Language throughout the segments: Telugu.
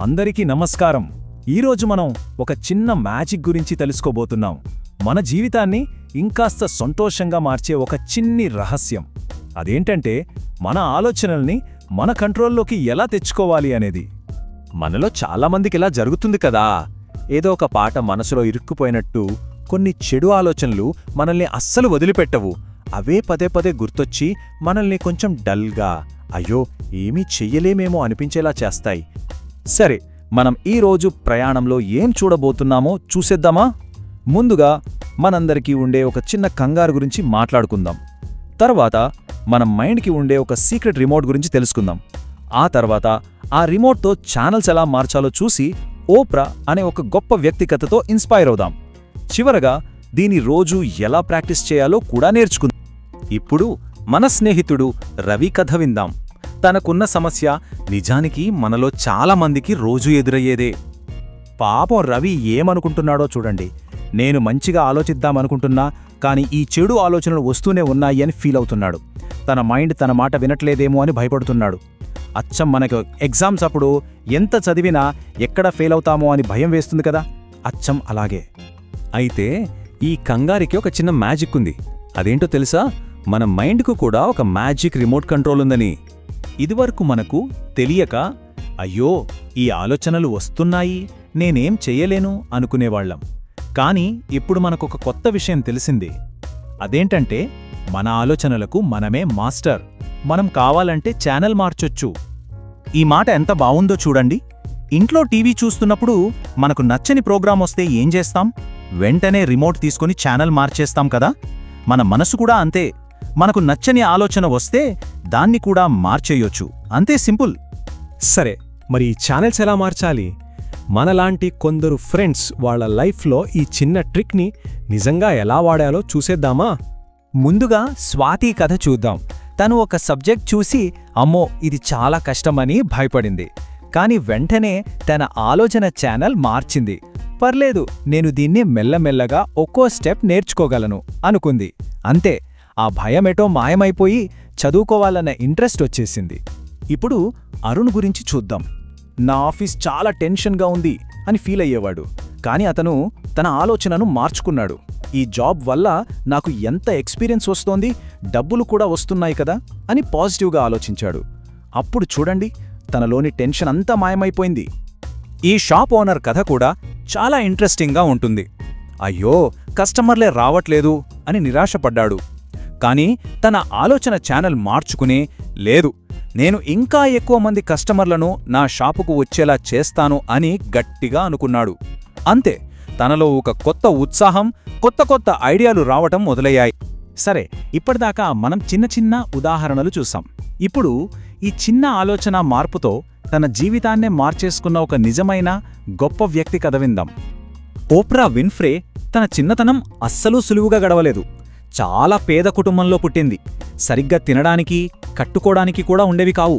అందరికీ నమస్కారం. ఈరోజు మనం ఒక చిన్న మ్యాజిక్ గురించి తెలుసుకోబోతున్నాం. మన జీవితాన్ని ఇంకాస్త సంతోషంగా మార్చే ఒక చిన్ని రహస్యం. అదేంటంటే మన ఆలోచనల్ని మన కంట్రోల్లోకి ఎలా తెచ్చుకోవాలి అనేది. మనలో చాలామందికి ఇలా జరుగుతుంది కదా, ఏదో ఒక పాట మనసులో ఇరుక్కుపోయినట్టు కొన్ని చెడు ఆలోచనలు మనల్ని అస్సలు వదిలిపెట్టవు. అవే పదే పదే గుర్తొచ్చి మనల్ని కొంచెం డల్గా, అయ్యో ఏమీ చెయ్యలేమేమో అనిపించేలా చేస్తాయి. సరే, మనం ఈరోజు ప్రయాణంలో ఏం చూడబోతున్నామో చూసేద్దామా? ముందుగా మనందరికీ ఉండే ఒక చిన్న కంగారు గురించి మాట్లాడుకుందాం. తర్వాత మన మైండ్కి ఉండే ఒక సీక్రెట్ రిమోట్ గురించి తెలుసుకుందాం. ఆ తర్వాత ఆ రిమోట్తో ఛానల్స్ ఎలా మార్చాలో చూసి ఓప్రా అనే ఒక గొప్ప వ్యక్తిగతతో ఇన్స్పైర్ అవుదాం. చివరగా దీని రోజు ఎలా ప్రాక్టీస్ చేయాలో కూడా నేర్చుకుందాం. ఇప్పుడు మన స్నేహితుడు రవి కథ విందాం. తనకున్న సమస్య నిజానికి మనలో చాలామందికి రోజూ ఎదురయ్యేదే. పాపం రవి ఏమనుకుంటున్నాడో చూడండి. నేను మంచిగా ఆలోచిద్దామనుకుంటున్నా, కానీ ఈ చెడు ఆలోచనలు వస్తూనే ఉన్నాయి అని ఫీల్ అవుతున్నాడు. తన మైండ్ తన మాట వినట్లేదేమో అని భయపడుతున్నాడు. అచ్చం మనకు ఎగ్జామ్స్ అప్పుడు ఎంత చదివినా ఎక్కడ ఫెయిల్ అవుతామో అని భయం వేస్తుంది కదా, అచ్చం అలాగే. అయితే ఈ కంగారికి ఒక చిన్న మ్యాజిక్ ఉంది. అదేంటో తెలుసా? మన మైండ్కు కూడా ఒక మ్యాజిక్ రిమోట్ కంట్రోల్ ఉందని. ఇదివరకు మనకు తెలియక, అయ్యో ఈ ఆలోచనలు వస్తున్నాయి, నేనేం చెయ్యలేను అనుకునేవాళ్లం. కానీ ఇప్పుడు మనకొక కొత్త విషయం తెలిసింది. అదేంటంటే మన ఆలోచనలకు మనమే మాస్టర్. మనం కావాలంటే ఛానల్ మార్చొచ్చు. ఈ మాట ఎంత బావుందో చూడండి. ఇంట్లో టీవీ చూస్తున్నప్పుడు మనకు నచ్చని ప్రోగ్రాం వస్తే ఏం చేస్తాం? వెంటనే రిమోట్ తీసుకుని ఛానల్ మార్చేస్తాం కదా. మన మనసు కూడా అంతే. మనకు నచ్చని ఆలోచన వస్తే దాన్ని కూడా మార్చేయొచ్చు. అంతే సింపుల్. సరే, మరి ఈ ఛానల్స్ ఎలా మార్చాలి? మనలాంటి కొందరు ఫ్రెండ్స్ వాళ్ళ లైఫ్లో ఈ చిన్న ట్రిక్ని నిజంగా ఎలా వాడాలో చూసేద్దామా? ముందుగా స్వాతి కథ చూద్దాం. తను ఒక సబ్జెక్ట్ చూసి అమ్మో ఇది చాలా కష్టమని భయపడింది. కాని వెంటనే తన ఆలోచన ఛానల్ మార్చింది. పర్లేదు, నేను దీన్ని మెల్లమెల్లగా ఒక్కో స్టెప్ నేర్చుకోగలను అనుకుంది. అంతే, ఆ భయమేటో మాయమైపోయి చదువుకోవాలన్న ఇంట్రెస్ట్ వచ్చేసింది. ఇప్పుడు అరుణ్ గురించి చూద్దాం. నా ఆఫీస్ చాలా టెన్షన్గా ఉంది అని ఫీల్ అయ్యేవాడు. కాని అతను తన ఆలోచనను మార్చుకున్నాడు. ఈ జాబ్ వల్ల నాకు ఎంత ఎక్స్పీరియన్స్ వస్తోంది, డబ్బులు కూడా వస్తున్నాయి కదా అని పాజిటివ్గా ఆలోచించాడు. అప్పుడు చూడండి, తనలోని టెన్షన్ అంతా మాయమైపోయింది. ఈ షాప్ ఓనర్ కథ కూడా చాలా ఇంట్రెస్టింగ్గా ఉంటుంది. అయ్యో కస్టమర్లే రావట్లేదు అని నిరాశపడ్డాడు. కానీ తన ఆలోచన ఛానల్ మార్చుకుని, లేదు నేను ఇంకా ఎక్కువ మంది కస్టమర్లను నా షాపుకు వచ్చేలా చేస్తాను అని గట్టిగా అనుకున్నాడు. అంతే, తనలో ఒక కొత్త ఉత్సాహం, కొత్త కొత్త ఐడియాలు రావటం మొదలయ్యాయి. సరే, ఇప్పటిదాకా మనం చిన్న చిన్న ఉదాహరణలు చూసాం. ఇప్పుడు ఈ చిన్న ఆలోచన మార్పుతో తన జీవితాన్నే మార్చేసుకున్న ఒక నిజమైన గొప్ప వ్యక్తి కథ విందాం. ఓప్రా విన్ఫ్రే తన చిన్నతనం అస్సలు సులువుగా గడవలేదు. చాలా పేద కుటుంబంలో పుట్టింది. సరిగ్గా తినడానికి, కట్టుకోడానికి కూడా ఉండేవి కావు.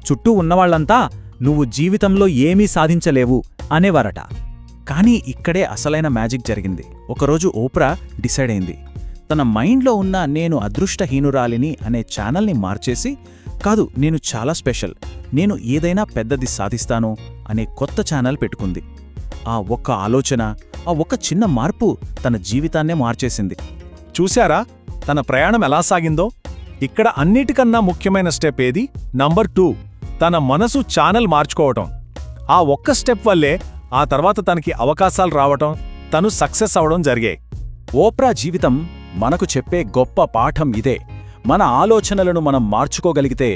చుట్టూ ఉన్నవాళ్లంతా నువ్వు జీవితంలో ఏమీ సాధించలేవు అనేవారట. కానీ ఇక్కడే అసలైన మ్యాజిక్ జరిగింది. ఒకరోజు ఓప్రా డిసైడ్ అయింది. తన మైండ్లో ఉన్న నేను అదృష్టహీనురాలిని అనే ఛానల్ని మార్చేసి, కాదు నేను చాలా స్పెషల్, నేను ఏదైనా పెద్దది సాధిస్తాను అనే కొత్త ఛానల్ పెట్టుకుంది. ఆ ఒక్క ఆలోచన, ఆ ఒక్క చిన్న మార్పు తన జీవితాన్నే మార్చేసింది. చూశారా తన ప్రయాణం ఎలా సాగిందో? ఇక్కడ అన్నిటికన్నా ముఖ్యమైన స్టెప్ ఏది? నంబర్ 2, తన మనసు ఛానల్ మార్చుకోవటం. ఆ ఒక్క స్టెప్ వల్లే ఆ తర్వాత తనకి అవకాశాలు రావటం, తను సక్సెస్ అవడం జరిగాయి. ఓప్రా జీవితం మనకు చెప్పే గొప్ప పాఠం ఇదే. మన ఆలోచనలను మనం మార్చుకోగలిగితే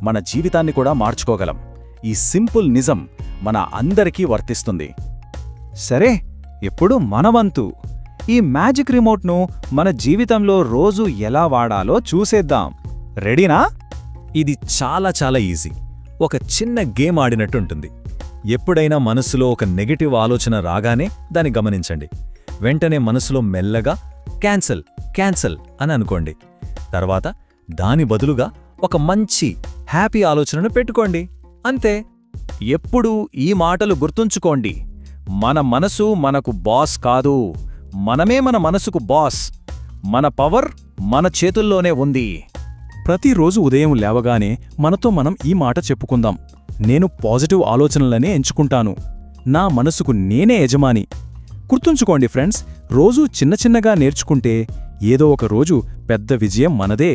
మన జీవితాన్ని కూడా మార్చుకోగలం. ఈ సింపుల్ నిజం మన అందరికీ వర్తిస్తుంది. సరే, ఇప్పుడు మనవంతు ఈ మ్యాజిక్ రిమోట్ను మన జీవితంలో రోజు ఎలా వాడాలో చూసేద్దాం. రెడీనా? ఇది చాలా చాలా ఈజీ. ఒక చిన్న గేమ్ ఆడినట్టుంటుంది. ఎప్పుడైనా మనసులో ఒక నెగటివ్ ఆలోచన రాగానే దాన్ని గమనించండి. వెంటనే మనసులో మెల్లగా క్యాన్సల్ క్యాన్సల్ అని అనుకోండి. తర్వాత దాని బదులుగా ఒక మంచి హ్యాపీ ఆలోచనను పెట్టుకోండి. అంతే. ఎప్పుడూ ఈ మాటలు గుర్తుంచుకోండి. మన మనసు మనకు బాస్ కాదు, మనమే మన మనసుకు బాస్. మన పవర్ మన చేతుల్లోనే ఉంది. ప్రతిరోజు ఉదయం లేవగానే మనతో మనం ఈ మాట చెప్పుకుందాం. నేను పాజిటివ్ ఆలోచనలనే ఎంచుకుంటాను. నా మనసుకు నేనే యజమాని. గుర్తుంచుకోండి ఫ్రెండ్స్, రోజూ చిన్న చిన్నగా నేర్చుకుంటే ఏదో ఒక రోజు పెద్ద విజయం మనదే.